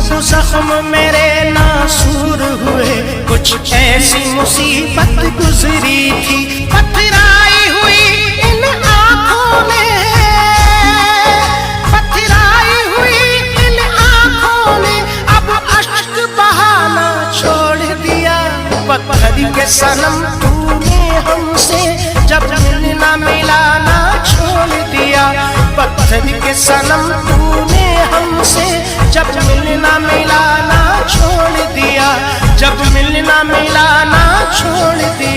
सब जख्म मेरे नासूर हुए, कुछ ऐसी मुसीबत गुजरी थी, पथराई हुई इन आँखों ने, पथराई हुई इन आँखों ने अब अश्क बहाना छोड़ दिया। पत्थर के सनम तूने हमसे जब मिलना मिलाना छोड़ दिया, पत्थर के सनम तूने हमसे जब मिलना मिलाना छोड़ दिया, जब मिलना मिलाना छोड़ दिया।